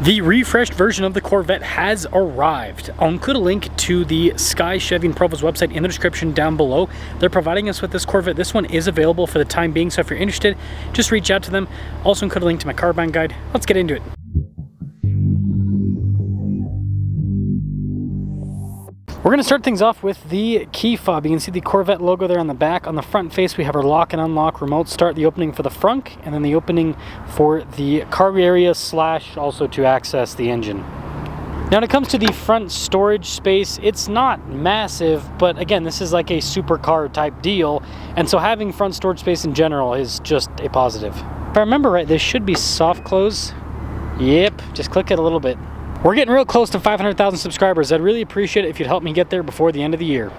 The refreshed version of the Corvette has arrived. I'll include a link to the Sky Chevy and Provo's website in the description down below. They're providing us with this Corvette. This one is available for the time being, so if you're interested, just reach out to them. Also include a link to my car buying guide. Let's get into it. We're going to start things off with the key fob. You can see the Corvette logo there on the back. On the front face, we have our lock and unlock remote start, the opening for the frunk, and then the opening for the cargo area / also to access the engine. Now, when it comes to the front storage space, it's not massive, but again, this is like a supercar type deal, and so having front storage space in general is just a positive. If I remember right, this should be soft close. Yep, just click it a little bit. We're getting real close to 500,000 subscribers. I'd really appreciate it if you'd help me get there before the end of the year.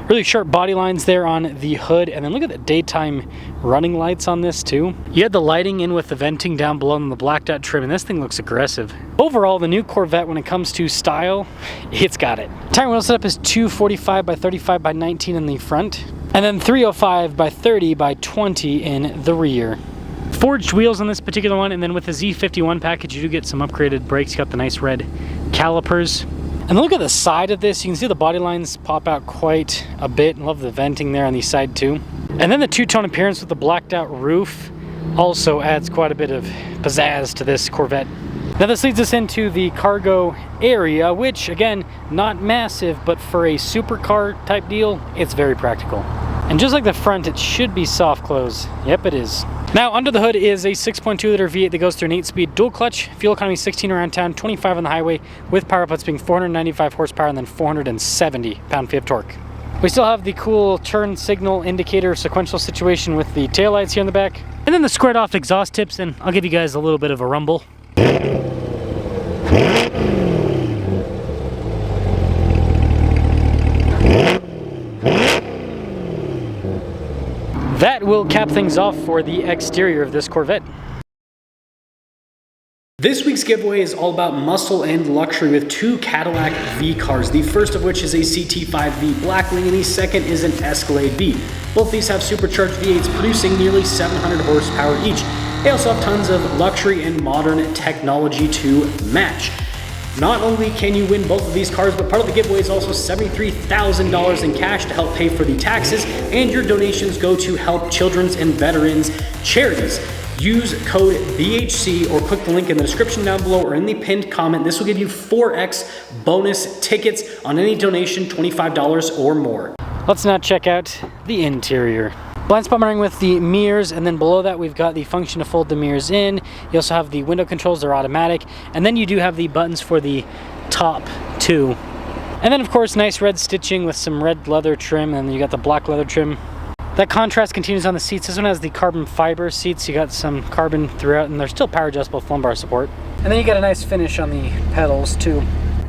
Really sharp body lines there on the hood, and then look at the daytime running lights on this too. You had the lighting in with the venting down below and the blacked out trim, and this thing looks aggressive. Overall, the new Corvette, when it comes to style, it's got it. Tire wheel setup is 245 by 35 by 19 in the front, and then 305 by 30 by 20 in the rear. Forged wheels on this particular one, and then with the Z51 package, you do get some upgraded brakes. You got the nice red calipers. And look at the side of this. You can see the body lines pop out quite a bit. I love the venting there on the side too. And then the two-tone appearance with the blacked out roof also adds quite a bit of pizzazz to this Corvette. Now this leads us into the cargo area, which again, not massive, but for a supercar type deal, it's very practical. And just like the front, it should be soft close. Yep, it is. Now, under the hood is a 6.2 liter V8 that goes through an 8-speed dual clutch, fuel economy 16 around town, 25 on the highway, with power outputs being 495 horsepower and then 470 pound-feet of torque. We still have the cool turn signal indicator sequential situation with the taillights here in the back, and then the squared off exhaust tips, and I'll give you guys a little bit of a rumble. That will cap things off for the exterior of this Corvette. This week's giveaway is all about muscle and luxury with two Cadillac V cars. The first of which is a CT5V Blackwing, and the second is an Escalade V. Both these have supercharged V8s producing nearly 700 horsepower each. They also have tons of luxury and modern technology to match. Not only can you win both of these cars, but part of the giveaway is also $73,000 in cash to help pay for the taxes, and your donations go to help children's and veterans charities. Use code BHC or click the link in the description down below or in the pinned comment. This will give you 4x bonus tickets on any donation, $25 or more. Let's now check out the interior. Blind spot monitoring with the mirrors, and then below that we've got the function to fold the mirrors in. You also have the window controls, they're automatic, and then you do have the buttons for the top two. And then of course nice red stitching with some red leather trim, and then you got the black leather trim. That contrast continues on the seats. This one has the carbon fiber seats. You got some carbon throughout, and they're still power adjustable with lumbar support. And then you get a nice finish on the pedals too.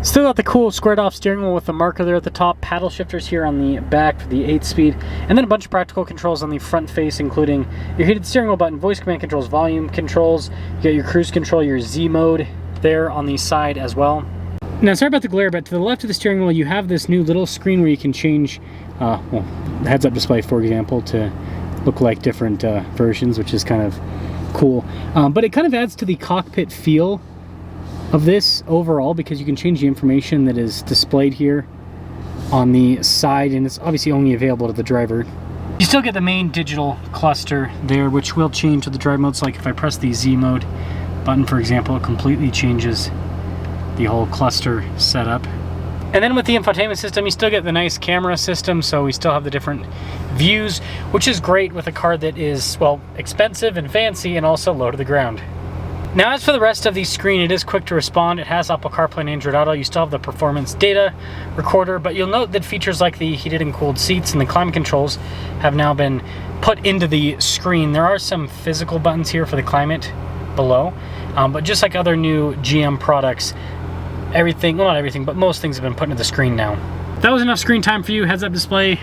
Still got the cool squared off steering wheel with the marker there at the top, paddle shifters here on the back for the 8-speed, and then a bunch of practical controls on the front face, including your heated steering wheel button, voice command controls, volume controls. You got your cruise control, your Z mode there on the side as well. Now, sorry about the glare, but to the left of the steering wheel, you have this new little screen where you can change, well, the heads-up display, for example, to look like different versions, which is kind of cool. But it kind of adds to the cockpit feel of this overall, because you can change the information that is displayed here on the side, and it's obviously only available to the driver. You still get the main digital cluster there, which will change to the drive modes. Like if I press the Z mode button, for example, it completely changes the whole cluster setup. And then with the infotainment system, you still get the nice camera system, so we still have the different views, which is great with a car that is, well, expensive and fancy and also low to the ground. Now, as for the rest of the screen, it is quick to respond. It has Apple CarPlay and Android Auto. You still have the performance data recorder, but you'll note that features like the heated and cooled seats and the climate controls have now been put into the screen. There are some physical buttons here for the climate below, but just like other new GM products, everything, well, not everything, but most things have been put into the screen now. That was enough screen time for you. Heads-up display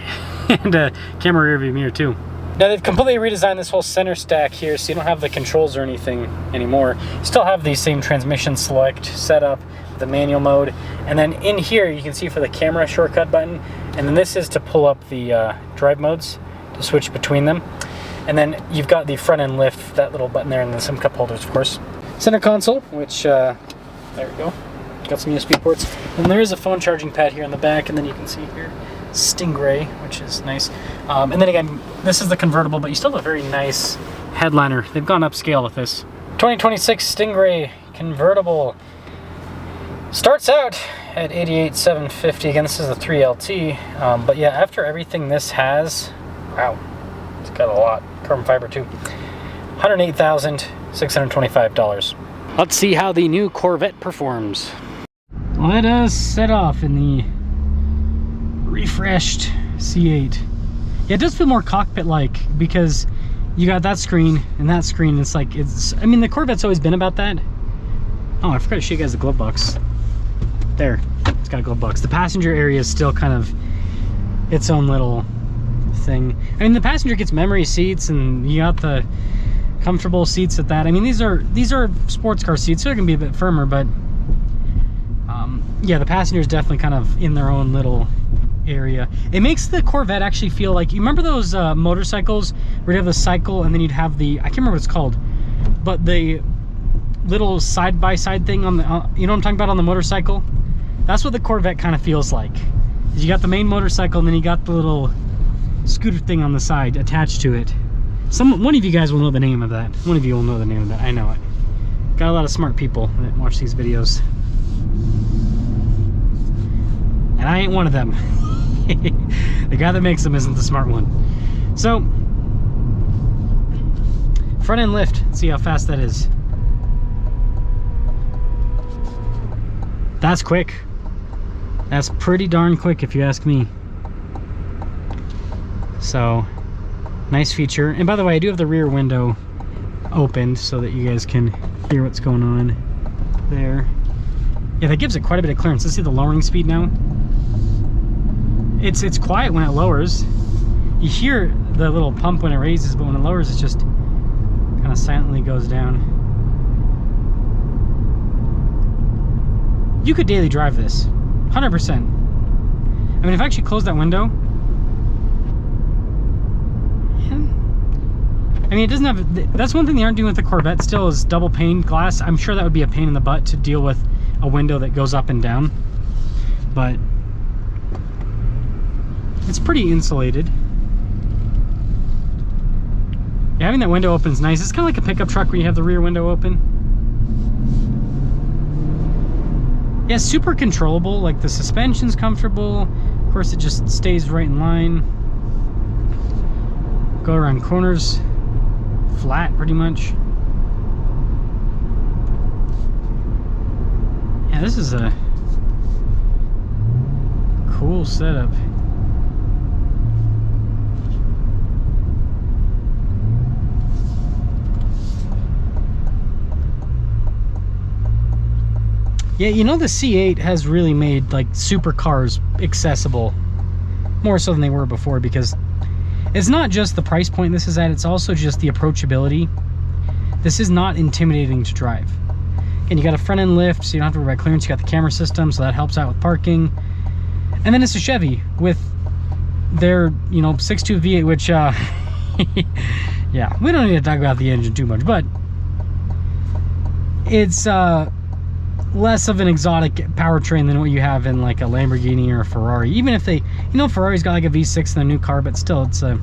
and a camera rear view mirror too. Now they've completely redesigned this whole center stack here, so you don't have the controls or anything anymore. You still have the same transmission select setup, the manual mode, and then in here you can see for the camera shortcut button, and then this is to pull up the drive modes to switch between them. And then you've got the front end lift, that little button there, and then some cup holders, of course. Center console, which There we go. Got some USB ports. And there is a phone charging pad here in the back, and then you can see here Stingray, which is nice. And then again, this is the convertible, but you still have a very nice headliner. They've gone upscale with this. 2026 Stingray convertible. Starts out at $88,750. Again, this is the 3LT. But yeah, after everything this has, wow, it's got a lot. Carbon fiber too. $108,625. Let's see how the new Corvette performs. Let us set off in the refreshed C8. Yeah, it does feel more cockpit-like because you got that screen and that screen. It's like, I mean, the Corvette's always been about that. Oh, I forgot to show you guys the glove box. There, it's got a glove box. The passenger area is still kind of its own little thing. I mean, the passenger gets memory seats, and you got the comfortable seats at that. I mean, these are sports car seats, so they're gonna be a bit firmer, but yeah, the passenger is definitely kind of in their own little area. It makes the Corvette actually feel like, you remember those motorcycles where you have the cycle and then you'd have the, I can't remember what it's called, but the little side-by-side thing on the, you know what I'm talking about, on the motorcycle? That's what the Corvette kind of feels like. You got the main motorcycle and then you got the little scooter thing on the side attached to it. One of you guys will know the name of that. One of you will know the name of that. I know it. Got a lot of smart people that watch these videos. And I ain't one of them. The guy that makes them isn't the smart one. So, front end lift. Let's see how fast that is. That's quick. That's pretty darn quick if you ask me. So, nice feature. And by the way, I do have the rear window opened so that you guys can hear what's going on there. Yeah, that gives it quite a bit of clearance. Let's see the lowering speed now. It's quiet when it lowers. You hear the little pump when it raises, but when it lowers, it just kind of silently goes down. You could daily drive this, 100%. I mean, if I actually close that window, I mean, it doesn't have, that's one thing they aren't doing with the Corvette still, is double pane glass. I'm sure that would be a pain in the butt to deal with a window that goes up and down, but it's pretty insulated. Yeah, having that window open is nice. It's kind of like a pickup truck where you have the rear window open. Yeah, super controllable. Like, the suspension's comfortable. Of course, it just stays right in line. Go around corners flat, pretty much. Yeah, this is a cool setup. Yeah, you know, the C8 has really made like supercars accessible, more so than they were before, because it's not just the price point this is at, it's also just the approachability. This is not intimidating to drive. And you got a front end lift, so you don't have to worry about clearance. You got the camera system, so that helps out with parking. And then it's a Chevy with their, you know, 6.2 V8, which, yeah, we don't need to talk about the engine too much, but it's less of an exotic powertrain than what you have in like a Lamborghini or a Ferrari. Even if they, you know, Ferrari's got like a V6 in the new car, but still it's a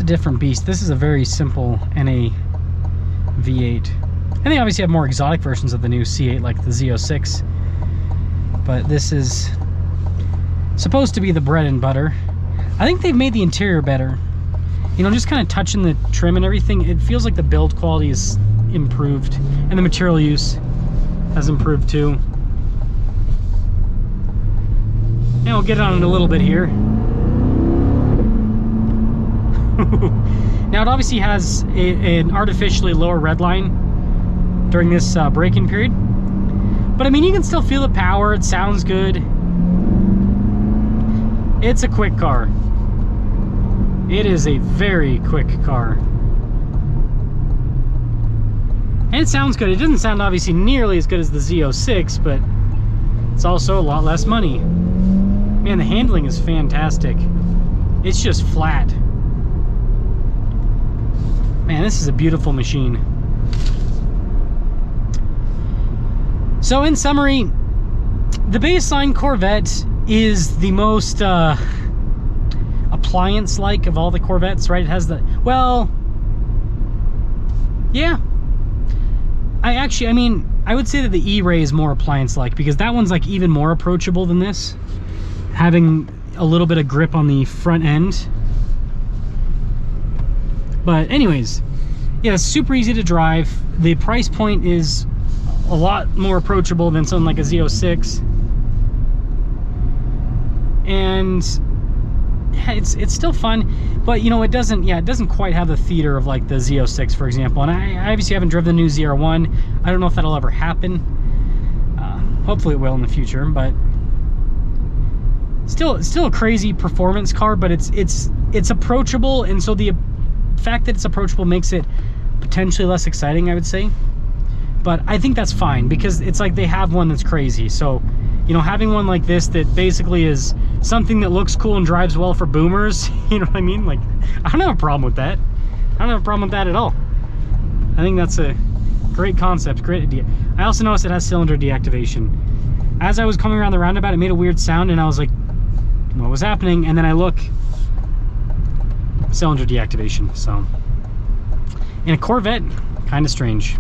different beast. This is a very simple NA V8. And they obviously have more exotic versions of the new C8, like the Z06, but this is supposed to be the bread and butter. I think they've made the interior better. You know, just kind of touching the trim and everything, it feels like the build quality is improved, and the material use has improved too. And we'll get on it a little bit here. Now it obviously has an artificially lower red line during this braking period, but I mean, you can still feel the power. It sounds good. It's a quick car. It is a very quick car. And it sounds good. It doesn't sound obviously nearly as good as the Z06, but it's also a lot less money. Man, the handling is fantastic. It's just flat. Man, this is a beautiful machine. So in summary, the baseline Corvette is the most appliance-like of all the Corvettes, right? It has the, well, yeah. I mean, I would say that the E-Ray is more appliance-like because that one's like even more approachable than this, having a little bit of grip on the front end. But anyways, yeah, it's super easy to drive. The price point is a lot more approachable than something like a Z06. And yeah, it's still fun, but you know, it doesn't quite have the theater of like the Z06, for example. And I obviously haven't driven the new ZR1. I don't know if that'll ever happen. Hopefully it will in the future, but still a crazy performance car, but it's approachable, and so the fact that it's approachable makes it potentially less exciting, I would say. But I think that's fine because it's like they have one that's crazy. So, you know, having one like this that basically is something that looks cool and drives well for boomers, you know what I mean? Like, I don't have a problem with that. I don't have a problem with that at all. I think that's a great concept, great idea. I also noticed it has cylinder deactivation. As I was coming around the roundabout, it made a weird sound, and I was like, what was happening? And then I look, cylinder deactivation. So in a Corvette, kind of strange.